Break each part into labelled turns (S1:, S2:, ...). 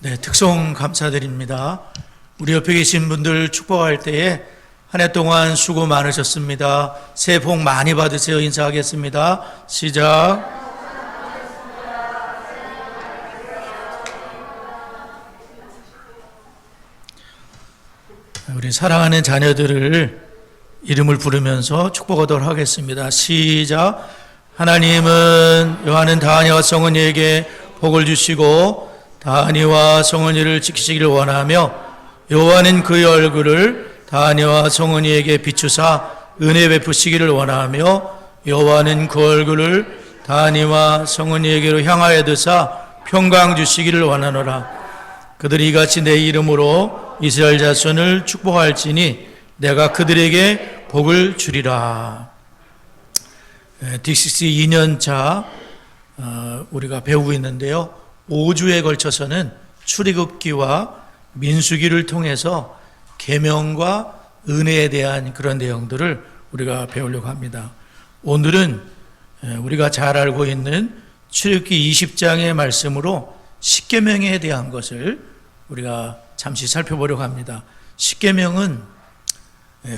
S1: 네, 특송 감사드립니다. 우리 옆에 계신 분들 축복할 때에 한 해 동안 수고 많으셨습니다. 새해 복 많이 받으세요. 인사하겠습니다. 시작. 우리 사랑하는 자녀들을 이름을 부르면서 축복하도록 하겠습니다. 시작. 하나님은 요한은 다하니와 성은이에게 복을 주시고 다하니와 성은이를 지키시기를 원하며 요한은 그의 얼굴을 다하니와 성은이에게 비추사 은혜 베푸시기를 원하며 여호와는 그 얼굴을 다하니와 성은이에게로 향하여 드사 평강 주시기를 원하노라. 그들이 이같이 내 이름으로 이스라엘 자손을 축복할지니 내가 그들에게 복을 주리라. DCC 2년차 우리가 배우고 있는데요. 5주에 걸쳐서는 출애굽기와 민수기를 통해서 계명과 은혜에 대한 그런 내용들을 우리가 배우려고 합니다. 오늘은 우리가 잘 알고 있는 출애굽기 20장의 말씀으로 십계명에 대한 것을 우리가 잠시 살펴보려고 합니다. 십계명은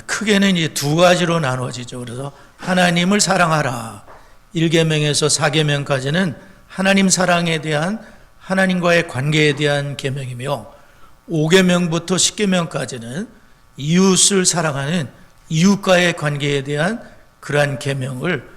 S1: 크게는 이제 두 가지로 나누어지죠. 그래서 하나님을 사랑하라. 1계명에서 4계명까지는 하나님 사랑에 대한 하나님과의 관계에 대한 계명이며 5계명부터 10계명까지는 이웃을 사랑하는 이웃과의 관계에 대한 그러한 계명을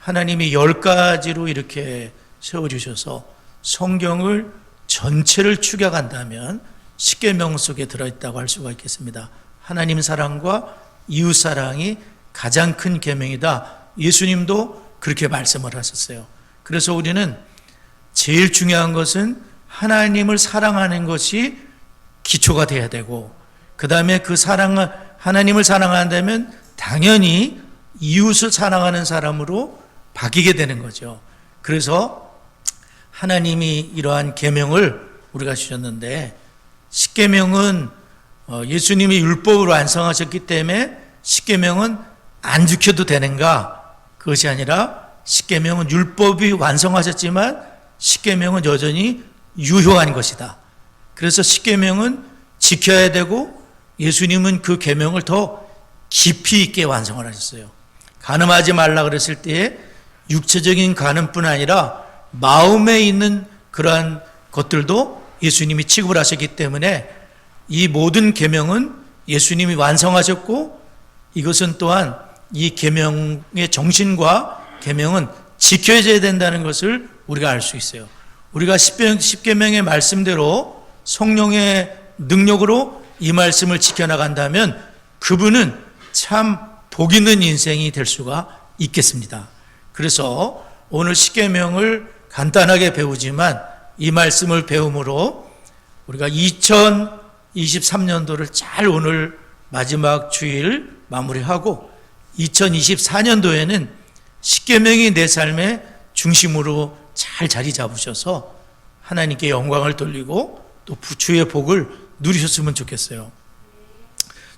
S1: 하나님이 10가지로 이렇게 세워주셔서 성경을 전체를 추격한다면 10계명 속에 들어있다고 할 수가 있겠습니다. 하나님 사랑과 이웃 사랑이 가장 큰 계명이다. 예수님도 그렇게 말씀을 하셨어요. 그래서 우리는 제일 중요한 것은 하나님을 사랑하는 것이 기초가 돼야 되고, 그 다음에 그 사랑을, 하나님을 사랑한다면 당연히 이웃을 사랑하는 사람으로 바뀌게 되는 거죠. 그래서 하나님이 이러한 계명을 우리가 주셨는데, 십계명은 예수님이 율법으로 완성하셨기 때문에 십계명은 안 지켜도 되는가? 그것이 아니라 십계명은 율법이 완성하셨지만 십계명은 여전히 유효한 것이다. 그래서 십계명은 지켜야 되고 예수님은 그 계명을 더 깊이 있게 완성을 하셨어요. 간음하지 말라 그랬을 때에 육체적인 간음뿐 아니라 마음에 있는 그러한 것들도 예수님이 취급을 하셨기 때문에 이 모든 계명은 예수님이 완성하셨고, 이것은 또한 이 계명의 정신과 계명은 지켜져야 된다는 것을 우리가 알 수 있어요. 우리가 십계명의 말씀대로 성령의 능력으로 이 말씀을 지켜나간다면 그분은 참 복 있는 인생이 될 수가 있겠습니다. 그래서 오늘 십계명을 간단하게 배우지만 이 말씀을 배움으로 우리가 2023년도를 잘 오늘 마지막 주일 마무리하고 2024년도에는 십계명이 내 삶의 중심으로 잘 자리 잡으셔서 하나님께 영광을 돌리고 또 주의 복을 누리셨으면 좋겠어요.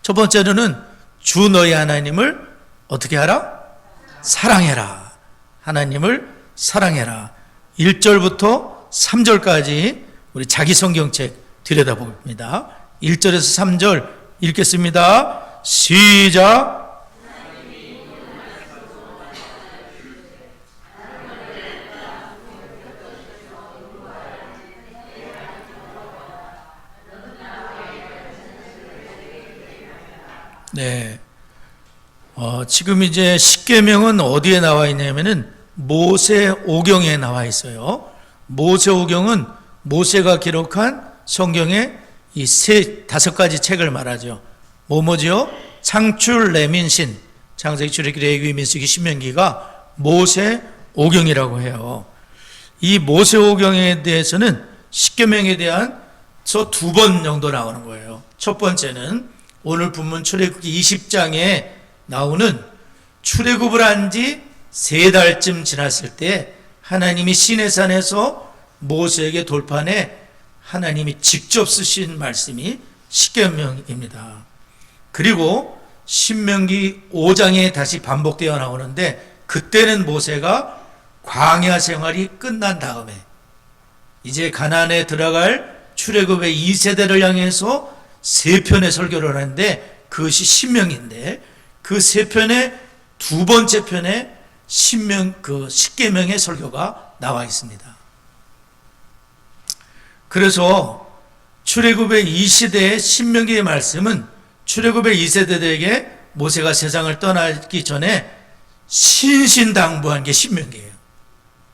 S1: 첫 번째로는 주 너희 하나님을 어떻게 하라? 사랑해라. 하나님을 사랑해라. 1절부터 3절까지 우리 자기 성경책 들여다봅니다. 1절에서 3절 읽겠습니다. 시작. 네. 지금 이제 십계명은 어디에 나와 있냐면은 모세오경에 나와 있어요. 모세오경은 모세가 기록한 성경의 이 다섯 가지 책을 말하죠. 뭐죠? 창출, 레민신, 창세기, 출애굽기, 레위기, 민수기, 신명기가 모세오경이라고 해요. 이 모세오경에 대해서는 십계명에 대한 두 번 정도 나오는 거예요. 첫 번째는 오늘 본문 출애굽기 20장에 나오는 출애굽을 한 지 3달쯤 지났을 때 하나님이 시내산에서 모세에게 돌판에 하나님이 직접 쓰신 말씀이 십계명입니다. 그리고 신명기 5장에 다시 반복되어 나오는데 그때는 모세가 광야 생활이 끝난 다음에 이제 가나안에 들어갈 출애굽의 2세대를 향해서 3편의 설교를 하는데 그것이 신명인데 그 3편의 두 번째 편에 십계명의 설교가 나와 있습니다. 그래서 출애굽의 2시대의 신명기의 말씀은 출애굽의 2세대들에게 모세가 세상을 떠나기 전에 신신당부한 게 신명기예요.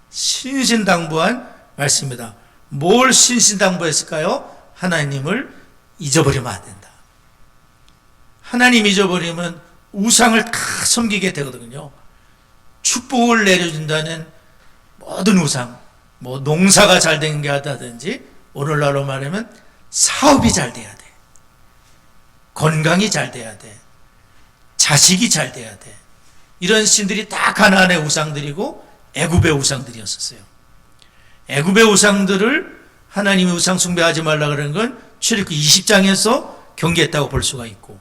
S1: 신신당부한 말씀입니다. 뭘 신신당부했을까요? 하나님을 잊어버리면 안 된다. 하나님 잊어버리면 우상을 다 섬기게 되거든요. 축복을 내려준다는 모든 우상, 뭐 농사가 잘 된 게 하다든지 오늘날로 말하면 사업이 잘 돼야 돼. 건강이 잘 돼야 돼. 자식이 잘 돼야 돼. 이런 신들이 다 가나안의 우상들이고 애굽의 우상들이었었어요. 애굽의 우상들을 하나님이 우상 숭배하지 말라 그러는 건 출애굽기 20장에서 경계했다고 볼 수가 있고,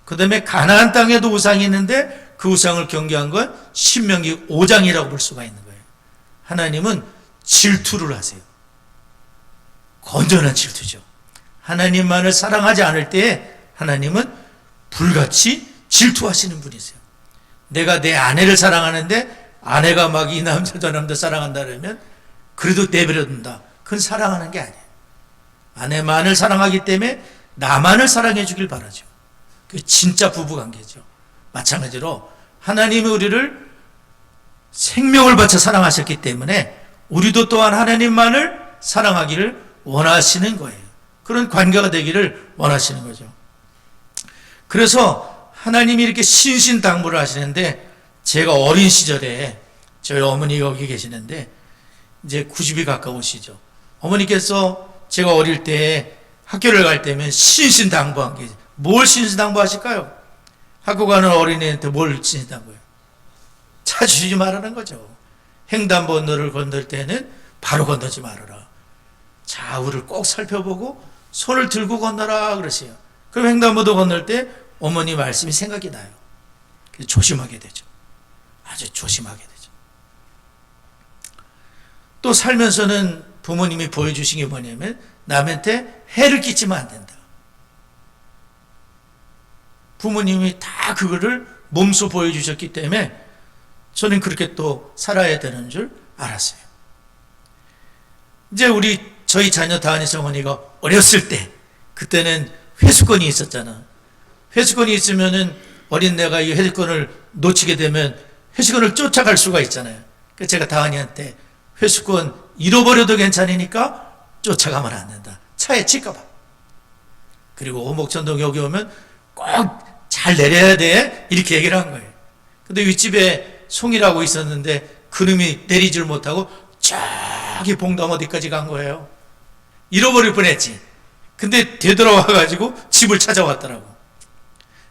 S1: 그 다음에 가나안 땅에도 우상이 있는데 그 우상을 경계한 건 신명기 5장이라고 볼 수가 있는 거예요. 하나님은 질투를 하세요. 건전한 질투죠. 하나님만을 사랑하지 않을 때에 하나님은 불같이 질투하시는 분이세요. 내가 내 아내를 사랑하는데 아내가 막 이 남자 저 남자 사랑한다 그러면 그래도 내버려둔다. 그건 사랑하는 게 아니에요. 아내만을 사랑하기 때문에 나만을 사랑해 주길 바라죠. 그게 진짜 부부관계죠. 마찬가지로 하나님이 우리를 생명을 바쳐 사랑하셨기 때문에 우리도 또한 하나님만을 사랑하기를 원하시는 거예요. 그런 관계가 되기를 원하시는 거죠. 그래서 하나님이 이렇게 신신당부를 하시는데, 제가 어린 시절에 저희 어머니 여기 계시는데 이제 90이 가까우시죠. 어머니께서 제가 어릴 때 학교를 갈 때면 신신당부한 게, 뭘 신신당부하실까요? 학교 가는 어린이한테 뭘 신신당부해요? 차 주지 말라는 거죠. 횡단보도를 건널 때는 바로 건너지 말아라. 좌우를 꼭 살펴보고 손을 들고 건너라 그러세요. 그럼 횡단보도 건널 때 어머니 말씀이 생각이 나요. 그래서 조심하게 되죠. 아주 조심하게 되죠. 또 살면서는 부모님이 보여주신 게 뭐냐면 남한테 해를 끼치면 안 된다. 부모님이 다 그거를 몸소 보여주셨기 때문에 저는 그렇게 또 살아야 되는 줄 알았어요. 이제 저희 자녀 다은이 어머니가 어렸을 때, 그때는 회수권이 있었잖아. 회수권이 있으면은 어린애가 이 회수권을 놓치게 되면 회수권을 쫓아갈 수가 있잖아요. 그래서 제가 다은이한테 회수권 잃어버려도 괜찮으니까 쫓아가면 안 된다. 차에 칠까봐. 그리고 오목천동 여기 오면 꼭 잘 내려야 돼. 이렇게 얘기를 한 거예요. 근데 윗집에 송이라고 있었는데 그놈이 내리질 못하고 저기 봉담 어디까지 간 거예요. 잃어버릴 뻔했지. 근데 되돌아와가지고 집을 찾아왔더라고.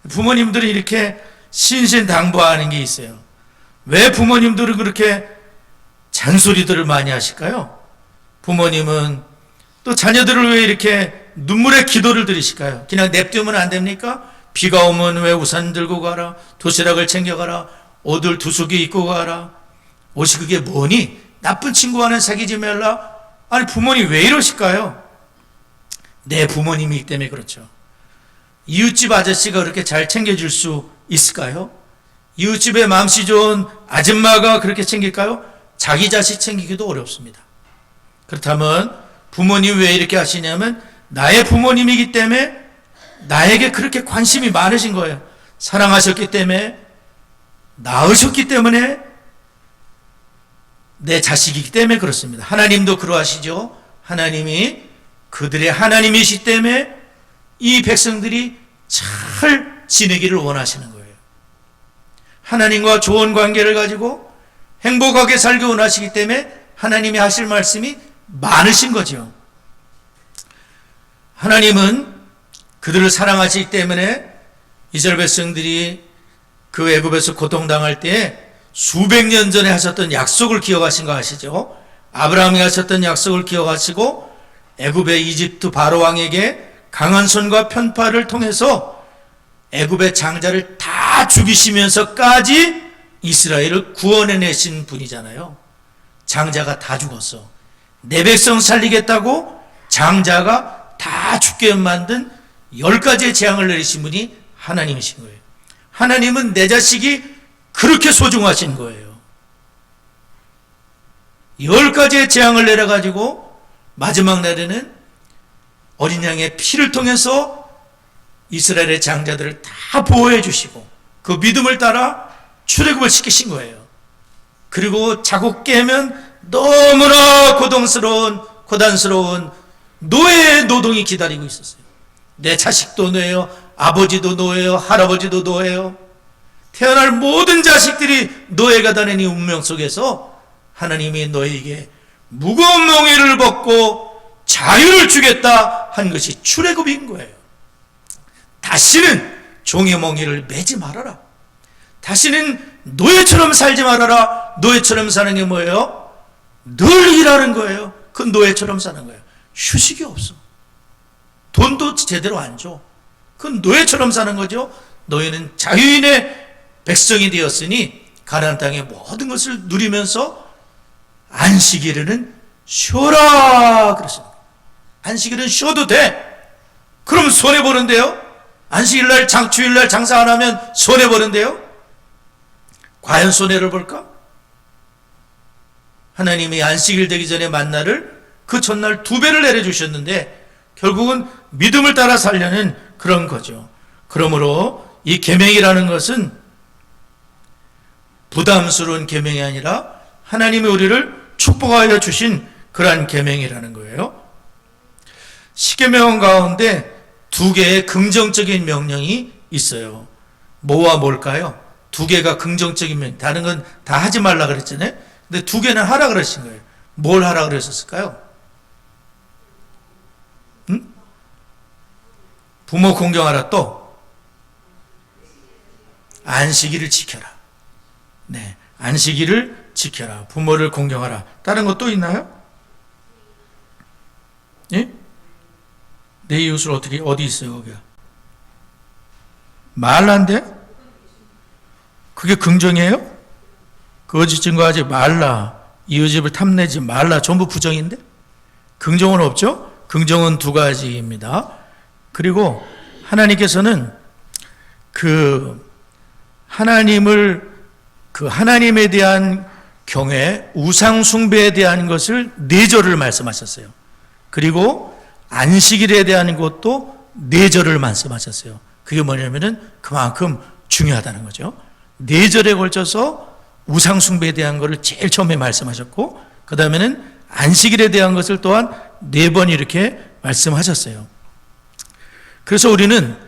S1: 부모님들이 이렇게 신신당부하는 게 있어요. 왜 부모님들은 그렇게 잔소리들을 많이 하실까요? 부모님은 또 자녀들을 왜 이렇게 눈물의 기도를 드리실까요? 그냥 냅두면 안 됩니까? 비가 오면 왜 우산 들고 가라, 도시락을 챙겨가라, 옷을 두 속에 입고 가라. 옷이 그게 뭐니? 나쁜 친구와는 사귀지 말라. 아니 부모님 왜 이러실까요? 내 부모님이기 때문에 그렇죠. 이웃집 아저씨가 그렇게 잘 챙겨줄 수 있을까요? 이웃집에 마음씨 좋은 아줌마가 그렇게 챙길까요? 자기 자식 챙기기도 어렵습니다. 그렇다면 부모님 왜 이렇게 하시냐면 나의 부모님이기 때문에 나에게 그렇게 관심이 많으신 거예요. 사랑하셨기 때문에, 낳으셨기 때문에, 내 자식이기 때문에 그렇습니다. 하나님도 그러하시죠. 하나님이 그들의 하나님이시기 때문에 이 백성들이 잘 지내기를 원하시는 거예요. 하나님과 좋은 관계를 가지고 행복하게 살기 원하시기 때문에 하나님이 하실 말씀이 많으신 거죠. 하나님은 그들을 사랑하시기 때문에 이스라엘 백성들이 그 애굽에서 고통당할 때 수백 년 전에 하셨던 약속을 기억하신 거 아시죠? 아브라함이 하셨던 약속을 기억하시고 애굽의 이집트 바로 왕에게 강한 손과 편파를 통해서 애굽의 장자를 다 죽이시면서까지 이스라엘을 구원해내신 분이잖아요. 장자가 다 죽었어. 내 백성 살리겠다고 장자가 다 죽게 만든 10가지의 재앙을 내리신 분이 하나님이신 거예요. 하나님은 내 자식이 그렇게 소중하신 거예요. 10가지의 재앙을 내려가지고 마지막 날에는 어린 양의 피를 통해서 이스라엘의 장자들을 다 보호해 주시고 그 믿음을 따라 출애굽을 시키신 거예요. 그리고 자고 깨면 너무나 고단스러운 노예의 노동이 기다리고 있었어요. 내 자식도 노예요. 아버지도 노예요. 할아버지도 노예요. 태어날 모든 자식들이 노예가 되는 이 운명 속에서 하나님이 너에게 무거운 멍에를 벗고 자유를 주겠다 한 것이 출애굽인 거예요. 다시는 종의 멍에를 매지 말아라. 다시는 노예처럼 살지 말아라. 노예처럼 사는 게 뭐예요? 늘 일하는 거예요. 그 노예처럼 사는 거예요. 휴식이 없어. 돈도 제대로 안 줘. 그건 노예처럼 사는 거죠. 너희는 자유인의 백성이 되었으니 가나안 땅의 모든 것을 누리면서 안식일에는 쉬어라 그랬습니다. 안식일은 쉬어도 돼. 그럼 손해보는데요? 안식일날 주일날 장사 안 하면 손해보는데요? 과연 손해를 볼까? 하나님이 안식일 되기 전에 만나를 그 전날 2배를 내려주셨는데 결국은 믿음을 따라 살려는 그런 거죠. 그러므로 이 계명이라는 것은 부담스러운 계명이 아니라 하나님이 우리를 축복하여 주신 그러한 계명이라는 거예요. 십계명 가운데 2개의 긍정적인 명령이 있어요. 뭐와 뭘까요? 2개가 긍정적인 명령. 다른 건 다 하지 말라 그랬잖아요. 근데 2개는 하라 그러신 거예요. 뭘 하라 그랬었을까요? 부모 공경하라. 또 안식일을 지켜라. 네, 안식일을 지켜라. 부모를 공경하라. 다른 것 또 있나요? 예? 내 이웃을 어디 있어요, 거기가? 말란데? 그게 긍정이에요? 거짓 증거하지 말라. 이웃집을 탐내지 말라. 전부 부정인데? 긍정은 없죠? 긍정은 2가지입니다. 그리고 하나님께서는 하나님에 대한 경외, 우상숭배에 대한 것을 4절을 말씀하셨어요. 그리고 안식일에 대한 것도 4절을 말씀하셨어요. 그게 뭐냐면은 그만큼 중요하다는 거죠. 4절에 걸쳐서 우상숭배에 대한 것을 제일 처음에 말씀하셨고, 그 다음에는 안식일에 대한 것을 또한 4번 이렇게 말씀하셨어요. 그래서 우리는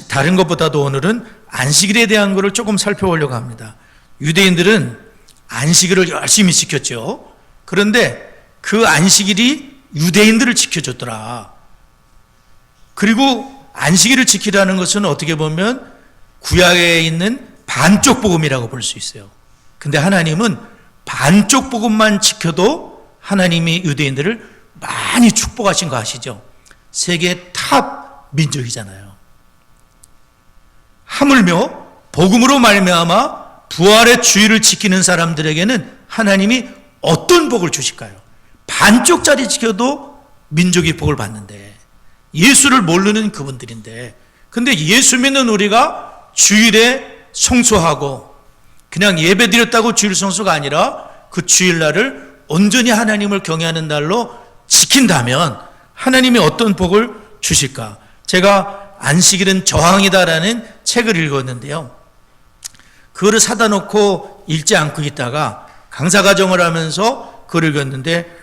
S1: 다른 것보다도 오늘은 안식일에 대한 것을 조금 살펴보려고 합니다. 유대인들은 안식일을 열심히 지켰죠. 그런데 그 안식일이 유대인들을 지켜줬더라. 그리고 안식일을 지키라는 것은 어떻게 보면 구약에 있는 반쪽 복음이라고 볼 수 있어요. 근데 하나님은 반쪽 복음만 지켜도 하나님이 유대인들을 많이 축복하신 거 아시죠? 세계 탑 민족이잖아요. 하물며 복음으로 말미암아 부활의 주일을 지키는 사람들에게는 하나님이 어떤 복을 주실까요? 반쪽짜리 지켜도 민족이 복을 받는데, 예수를 모르는 그분들인데, 근데 예수 믿는 우리가 주일에 성수하고 그냥 예배 드렸다고 주일 성수가 아니라 그 주일날을 온전히 하나님을 경외하는 날로 지킨다면 하나님이 어떤 복을 주실까? 제가 안식일은 저항이다라는 책을 읽었는데요. 그거를 사다 놓고 읽지 않고 있다가 강사과정을 하면서 그걸 읽었는데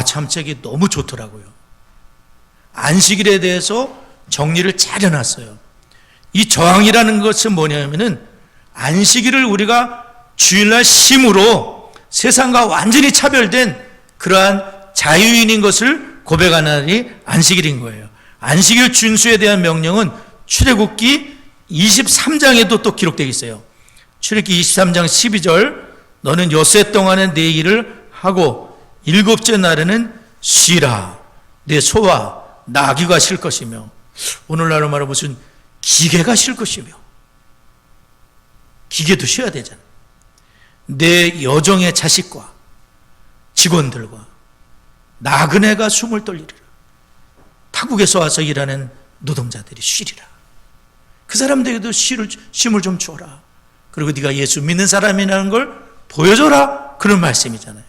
S1: 참 책이 너무 좋더라고요. 안식일에 대해서 정리를 잘 해놨어요. 이 저항이라는 것은 뭐냐면은 안식일을 우리가 주일날 심으로 세상과 완전히 차별된 그러한 자유인인 것을 고백하는 날이 안식일인 거예요. 안식일 준수에 대한 명령은 출애굽기 23장에도 또 기록되어 있어요. 출애굽기 23장 12절, 너는 엿새 동안은 내 일을 하고 7째 날에는 쉬라. 내 소와 나귀가 쉴 것이며, 오늘날로 말하면 무슨 기계가 쉴 것이며, 기계도 쉬어야 되잖아. 내 여종의 자식과 직원들과 나그네가 숨을 돌리리라. 타국에서 와서 일하는 노동자들이 쉬리라. 그 사람들에게도 쉼을 좀 주어라. 그리고 네가 예수 믿는 사람이라는 걸 보여줘라. 그런 말씀이잖아요.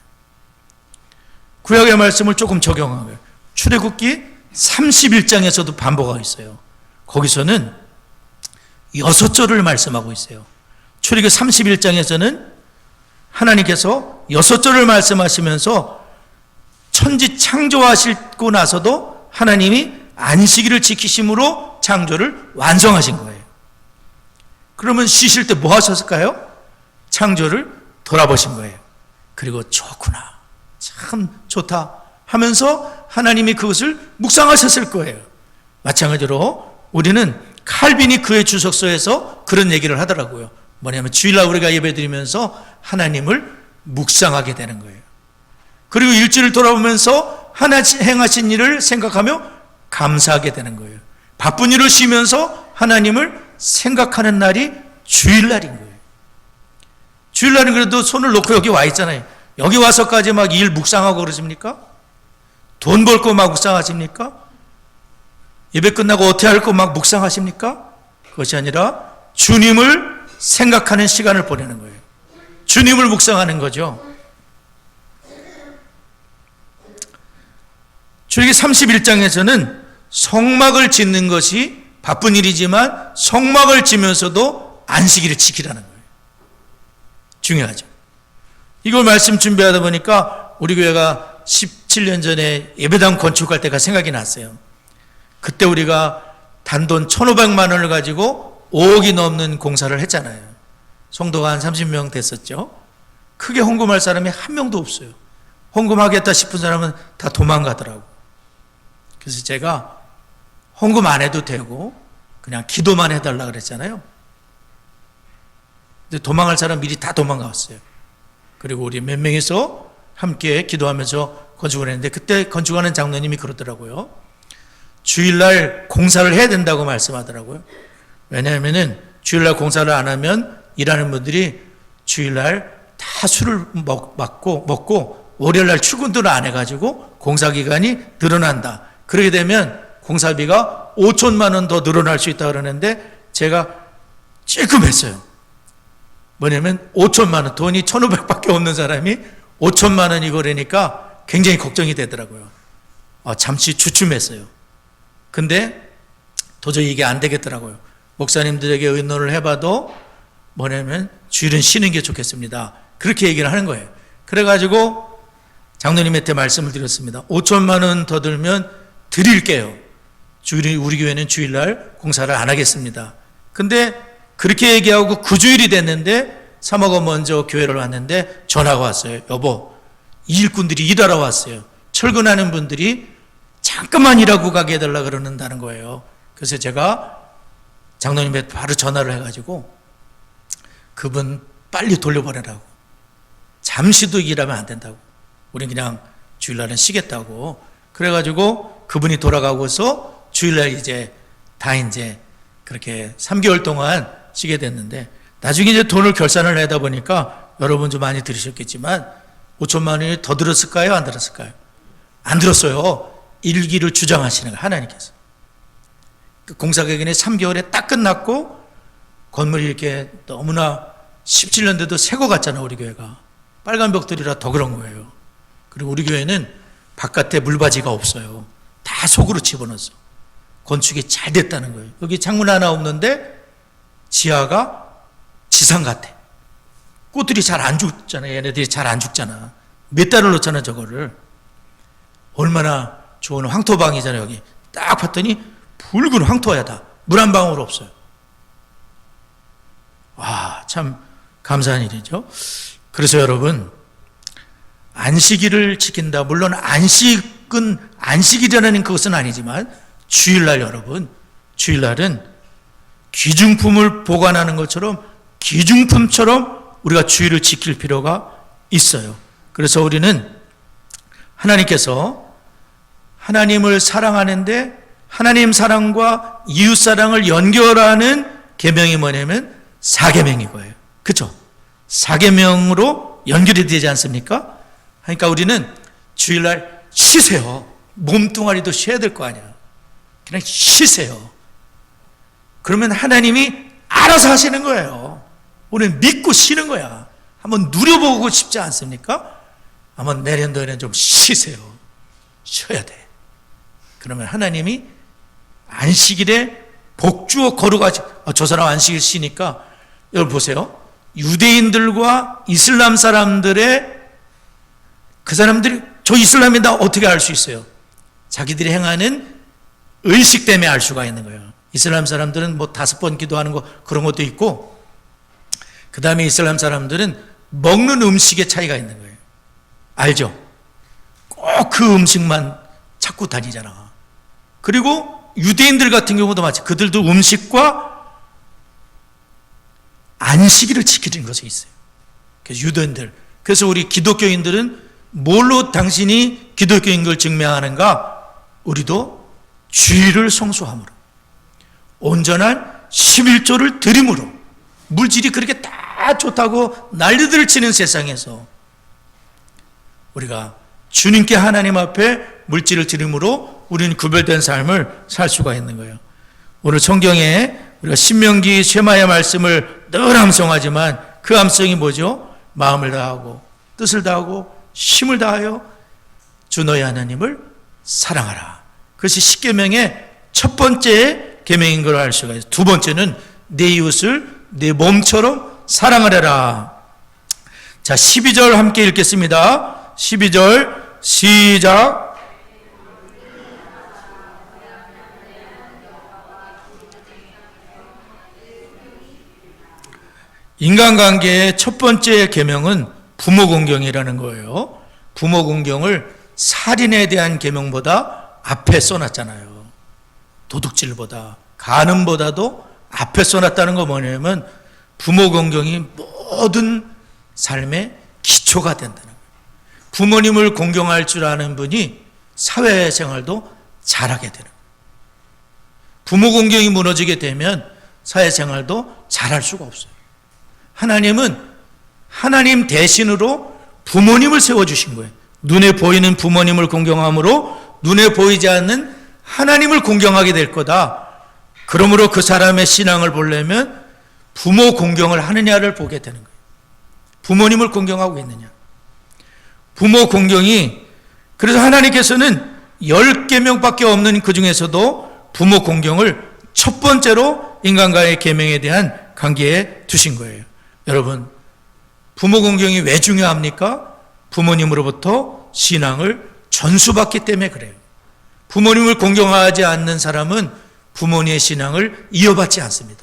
S1: 구약의 말씀을 조금 적용하고요. 출애굽기 31장에서도 반복하고 있어요. 거기서는 6절을 말씀하고 있어요. 출애굽기 31장에서는 하나님께서 6절을 말씀하시면서 천지 창조하시고 나서도 하나님이 안식일을 지키심으로 창조를 완성하신 거예요. 그러면 쉬실 때 뭐 하셨을까요? 창조를 돌아보신 거예요. 그리고 좋구나, 참 좋다 하면서 하나님이 그것을 묵상하셨을 거예요. 마찬가지로 우리는 칼빈이 그의 주석서에서 그런 얘기를 하더라고요. 뭐냐면 주일날 우리가 예배드리면서 하나님을 묵상하게 되는 거예요. 그리고 일주일을 돌아보면서 하나님 행하신 일을 생각하며 감사하게 되는 거예요. 바쁜 일을 쉬면서 하나님을 생각하는 날이 주일날인 거예요. 주일날은 그래도 손을 놓고 여기 와 있잖아요. 여기 와서까지 막 일 묵상하고 그러십니까? 돈 벌 거 막 묵상하십니까? 예배 끝나고 어떻게 할 거 막 묵상하십니까? 그것이 아니라 주님을 생각하는 시간을 보내는 거예요. 주님을 묵상하는 거죠. 출애굽기 31장에서는 성막을 짓는 것이 바쁜 일이지만 성막을 지면서도 안식일을 지키라는 거예요. 중요하죠. 이걸 말씀 준비하다 보니까 우리 교회가 17년 전에 예배당 건축할 때가 생각이 났어요. 그때 우리가 단돈 1,500만 원을 가지고 5억이 넘는 공사를 했잖아요. 성도가 한 30명 됐었죠. 크게 헌금할 사람이 한 명도 없어요. 헌금하겠다 싶은 사람은 다 도망가더라고. 그래서 제가 헌금 안 해도 되고 그냥 기도만 해달라 그랬잖아요. 근데 도망갈 사람 미리 다 도망갔어요. 그리고 우리 몇 명이서 함께 기도하면서 건축을 했는데 그때 건축하는 장로님이 그러더라고요. 주일날 공사를 해야 된다고 말씀하더라고요. 왜냐하면 주일날 공사를 안 하면 일하는 분들이 주일날 다 술을 먹고 월요일날 출근도 안 해가지고 공사 기간이 늘어난다. 그렇게 되면 공사비가 5천만 원 더 늘어날 수 있다 그러는데 제가 찔끔했어요. 뭐냐면 5천만 원, 돈이 1,500밖에 없는 사람이 5천만 원이 그러니까 굉장히 걱정이 되더라고요. 잠시 주춤했어요. 근데 도저히 이게 안 되겠더라고요. 목사님들에게 의논을 해봐도 뭐냐면 주일은 쉬는 게 좋겠습니다. 그렇게 얘기를 하는 거예요. 그래가지고 장로님한테 말씀을 드렸습니다. 5천만 원 더 들면 드릴게요. 우리 교회는 주일날 공사를 안 하겠습니다. 근데 그렇게 얘기하고 9주일이 됐는데 사모가 먼저 교회를 왔는데 전화가 왔어요. 여보, 일꾼들이 일하러 왔어요. 철근하는 분들이 잠깐만 일하고 가게 해달라 그러는다는 거예요. 그래서 제가 장로님한테 바로 전화를 해가지고 그분 빨리 돌려보내라고. 잠시도 일하면 안 된다고. 우린 그냥 주일날은 쉬겠다고. 그래가지고 그분이 돌아가고서 주일날 이제 그렇게 3개월 동안 쉬게 됐는데 나중에 이제 돈을 결산을 하다 보니까 여러분 좀 많이 들으셨겠지만 5천만 원이 더 들었을까요? 안 들었을까요? 안 들었어요. 일기를 주장하시는 거예요. 하나님께서. 그 공사 기간이 3개월에 딱 끝났고 건물이 이렇게 너무나 17년대도 새 거 같잖아 우리 교회가. 빨간 벽돌이라 더 그런 거예요. 그리고 우리 교회는 바깥에 물바지가 없어요. 다 속으로 집어넣었어. 건축이 잘 됐다는 거예요. 여기 창문 하나 없는데 지하가 지상 같아. 꽃들이 잘 안 죽잖아. 얘네들이 잘 안 죽잖아. 몇 달을 놓잖아 저거를. 얼마나 좋은 황토방이잖아요. 여기 딱 봤더니 붉은 황토야 다. 물 한 방울 없어요. 와, 참 감사한 일이죠. 그래서 여러분 안식일을 지킨다. 물론 안식일이라는 그것은 아니지만 주일날 여러분, 주일날은 귀중품을 보관하는 것처럼 귀중품처럼 우리가 주일을 지킬 필요가 있어요. 그래서 우리는 하나님께서 하나님을 사랑하는데 하나님 사랑과 이웃 사랑을 연결하는 계명이 뭐냐면 사계명인 거예요. 그렇죠? 사계명으로 연결이 되지 않습니까? 그러니까 우리는 주일날 쉬세요. 몸뚱아리도 쉬어야 될 거 아니야. 그냥 쉬세요. 그러면 하나님이 알아서 하시는 거예요. 우리는 믿고 쉬는 거야. 한번 누려보고 싶지 않습니까? 한번 내년도에는 좀 쉬세요. 쉬어야 돼. 그러면 하나님이 안식일에 복주어 거룩하지. 저 사람 안식일 쉬니까, 여러분 보세요. 유대인들과 이슬람 사람들의, 그 사람들이 저 이슬람이다 어떻게 알 수 있어요? 자기들이 행하는 의식 때문에 알 수가 있는 거예요. 이슬람 사람들은 뭐 5번 기도하는 거 그런 것도 있고, 그 다음에 이슬람 사람들은 먹는 음식의 차이가 있는 거예요. 알죠? 꼭 그 음식만 찾고 다니잖아. 그리고 유대인들 같은 경우도 마치 그들도 음식과 안식일을 지키는 것이 있어요. 그래서 유대인들, 그래서 우리 기독교인들은 뭘로 당신이 기독교인 걸 증명하는가? 우리도 주일을 성수함으로, 온전한 11조를 드림으로. 물질이 그렇게 다 좋다고 난리들을 치는 세상에서 우리가 주님께 하나님 앞에 물질을 드림으로 우리는 구별된 삶을 살 수가 있는 거예요. 오늘 성경에 우리가 신명기 쉐마야 말씀을 늘 암송하지만 그 암송이 뭐죠? 마음을 다하고 뜻을 다하고 힘을 다하여 주 너희 하나님을 사랑하라. 그것이 십계명의 첫 번째 계명인 걸 알 수가 있어요. 두 번째는 내 이웃을 내 몸처럼 사랑하라. 자, 12절 함께 읽겠습니다. 12절 시작. 인간관계의 첫 번째 계명은 부모 공경이라는 거예요. 부모 공경을 살인에 대한 계명보다 앞에 써놨잖아요. 도둑질보다, 간음보다도 앞에 써놨다는 거 뭐냐면 부모 공경이 모든 삶의 기초가 된다는 거예요. 부모님을 공경할 줄 아는 분이 사회생활도 잘하게 되는 거예요. 부모 공경이 무너지게 되면 사회생활도 잘할 수가 없어요. 하나님은 하나님 대신으로 부모님을 세워주신 거예요. 눈에 보이는 부모님을 공경함으로 눈에 보이지 않는 하나님을 공경하게 될 거다. 그러므로 그 사람의 신앙을 보려면 부모 공경을 하느냐를 보게 되는 거예요. 부모님을 공경하고 있느냐. 부모 공경이, 그래서 하나님께서는 10계명밖에 없는 그 중에서도 부모 공경을 첫 번째로 인간과의 계명에 대한 관계에 두신 거예요. 여러분, 부모 공경이 왜 중요합니까? 부모님으로부터 신앙을 전수받기 때문에 그래요. 부모님을 공경하지 않는 사람은 부모님의 신앙을 이어받지 않습니다.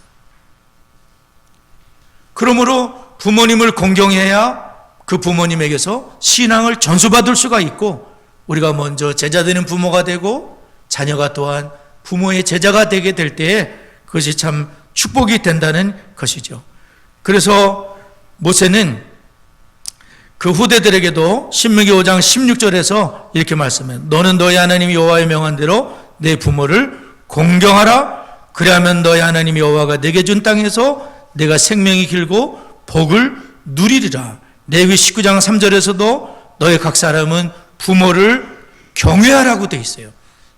S1: 그러므로 부모님을 공경해야 그 부모님에게서 신앙을 전수받을 수가 있고, 우리가 먼저 제자되는 부모가 되고 자녀가 또한 부모의 제자가 되게 될 때에 그것이 참 축복이 된다는 것이죠. 그래서 모세는 그 후대들에게도 신명기 5장 16절에서 이렇게 말씀해요. 너는 너희 하나님 여호와의 명한 대로 내 부모를 공경하라. 그리하면 너희 하나님 여호와가 내게 준 땅에서 내가 생명이 길고 복을 누리리라. 레위 19장 3절에서도 너희 각 사람은 부모를 경외하라고 돼 있어요.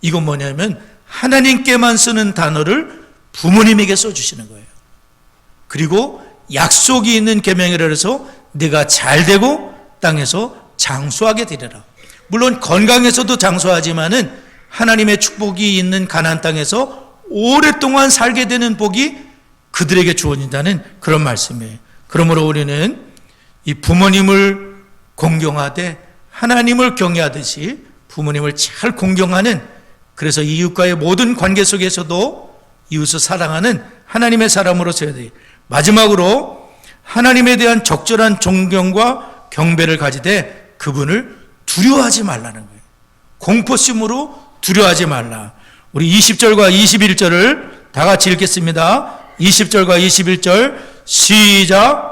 S1: 이건 뭐냐면 하나님께만 쓰는 단어를 부모님에게 써주시는 거예요. 그리고 약속이 있는 계명이라 해서 네가 잘되고 땅에서 장수하게 되리라. 물론 건강에서도 장수하지만은 하나님의 축복이 있는 가나안 땅에서 오랫동안 살게 되는 복이 그들에게 주어진다는 그런 말씀이에요. 그러므로 우리는 이 부모님을 공경하되 하나님을 경외하듯이 부모님을 잘 공경하는, 그래서 이웃과의 모든 관계 속에서도 이웃을 사랑하는 하나님의 사람으로 서야 돼요. 마지막으로 하나님에 대한 적절한 존경과 경배를 가지되 그분을 두려워하지 말라는 거예요. 공포심으로 두려워하지 말라. 우리 20절과 21절을 다 같이 읽겠습니다. 20절과 21절 시작.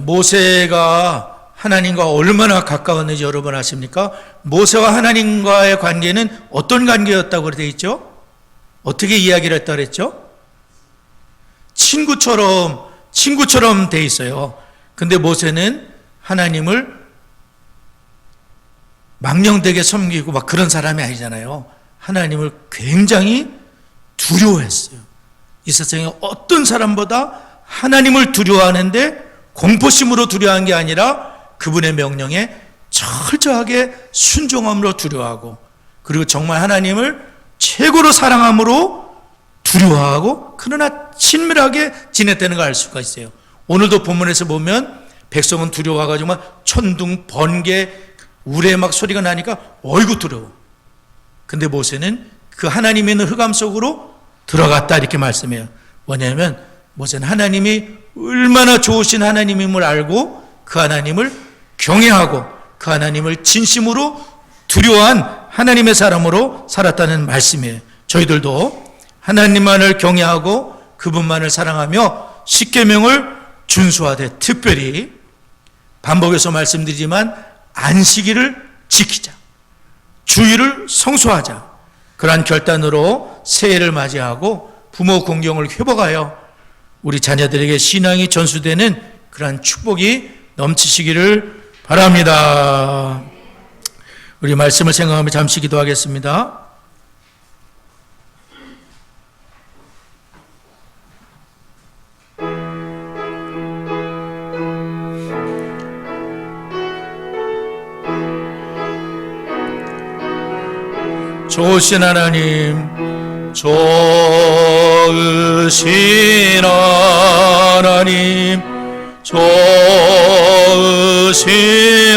S1: 모세가 하나님과 얼마나 가까웠는지 여러분 아십니까? 모세와 하나님과의 관계는 어떤 관계였다고 되어 있죠? 어떻게 이야기를 했다 그랬죠? 친구처럼 돼 있어요. 근데 모세는 하나님을 망령되게 섬기고 막 그런 사람이 아니잖아요. 하나님을 굉장히 두려워했어요. 이 세상에 어떤 사람보다 하나님을 두려워하는데 공포심으로 두려워한 게 아니라 그분의 명령에 철저하게 순종함으로 두려워하고, 그리고 정말 하나님을 최고로 사랑함으로 두려워하고 그러나 친밀하게 지냈다는 걸 알 수가 있어요. 오늘도 본문에서 보면 백성은 두려워가지고 막 천둥, 번개, 우레 막 소리가 나니까 어이구 두려워. 근데 모세는 그 하나님이 있는 흑암 속으로 들어갔다 이렇게 말씀해요. 뭐냐면 모세는 하나님이 얼마나 좋으신 하나님임을 알고 그 하나님을 경외하고 그 하나님을 진심으로 두려워한 하나님의 사람으로 살았다는 말씀이에요. 저희들도 하나님만을 경외하고 그분만을 사랑하며 십계명을 준수하되, 특별히 반복해서 말씀드리지만 안식일을 지키자, 주일을 성수하자, 그러한 결단으로 새해를 맞이하고 부모 공경을 회복하여 우리 자녀들에게 신앙이 전수되는 그러한 축복이 넘치시기를 바랍니다. 우리 말씀을 생각하며 잠시 기도하겠습니다. 좋으신 하나님, 좋으신 하나님, 좋으신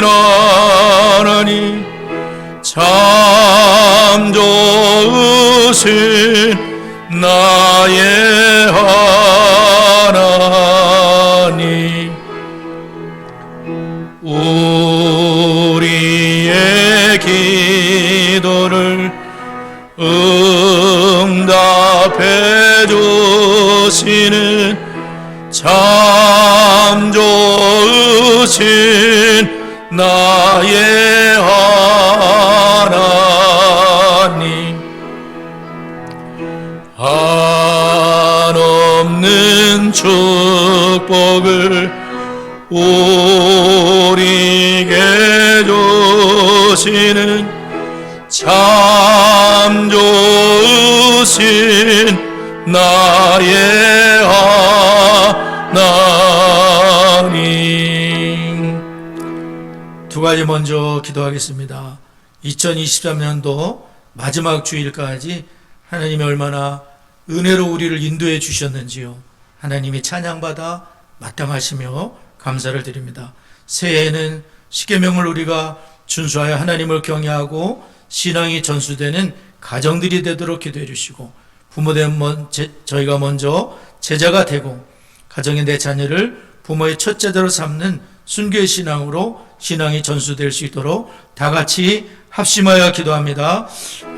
S1: 하나님, 참 좋으신 나의 하나님, 우리의 기도를 응답해 주시는 참 좋으신 나의 하나님, 한없는 축복을 우리에게 주시는 참 좋으신 나의 하나님. 두 가지 먼저 기도하겠습니다. 2023년도 마지막 주일까지 하나님이 얼마나 은혜로 우리를 인도해 주셨는지요. 하나님이 찬양받아 마땅하시며 감사를 드립니다. 새해에는 십계명을 우리가 준수하여 하나님을 경외하고 신앙이 전수되는 가정들이 되도록 기도해 주시고, 부모된 저희가 먼저 제자가 되고 가정의 내 자녀를 부모의 첫 제자로 삼는 순교의 신앙으로 신앙이 전수될 수 있도록 다 같이 합심하여 기도합니다.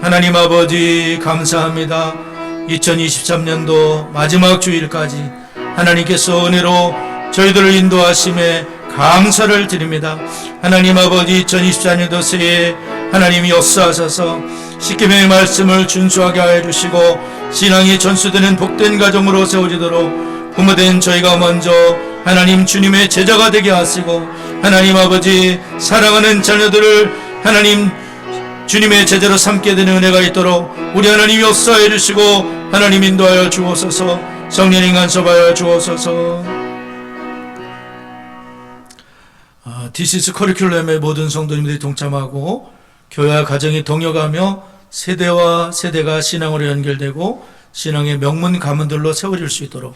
S1: 하나님 아버지 감사합니다. 2023년도 마지막 주일까지 하나님께서 은혜로 저희들을 인도하심에 감사를 드립니다. 하나님 아버지 2024년도 새해 하나님이 역사하셔서 십계명의 말씀을 준수하게 하여 주시고 신앙이 전수되는 복된 가정으로 세워지도록 부모된 저희가 먼저 하나님 주님의 제자가 되게 하시고, 하나님 아버지 사랑하는 자녀들을 하나님 주님의 제자로 삼게 되는 은혜가 있도록 우리 하나님 역사해 주시고 하나님 인도하여 주옵소서. 성령님 간섭하여 주옵소서. 디시스 커리큘럼에 모든 성도님들이 동참하고 교회와 가정이 동역하며 세대와 세대가 신앙으로 연결되고 신앙의 명문 가문들로 세워질 수 있도록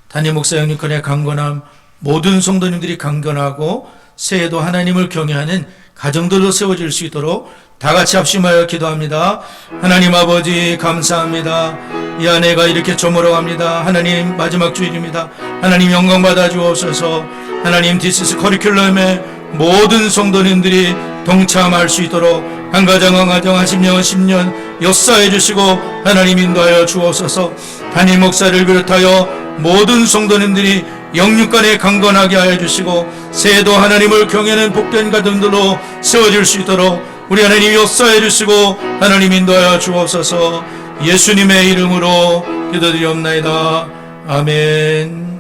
S1: 담임 목사 형님권의 강건함, 모든 성도님들이 강건하고 새해도 하나님을 경외하는 가정들로 세워질 수 있도록 다 같이 합심하여 기도합니다. 하나님 아버지 감사합니다. 이 한 해가 이렇게 저물어갑니다. 하나님 마지막 주일입니다. 하나님 영광 받아 주옵소서. 하나님 디시스 커리큘럼에 모든 성도님들이 동참할 수 있도록 한 가정 한 가정 한 10년 10년 역사해 주시고 하나님 인도하여 주옵소서. 담임 목사를 비롯하여 모든 성도님들이 영육간에 강건하게 하여 주시고 새해도 하나님을 경외하는 복된 가정들로 세워질 수 있도록 우리 하나님 역사해 주시고 하나님 인도하여 주옵소서. 예수님의 이름으로 기도드리옵나이다. 아멘.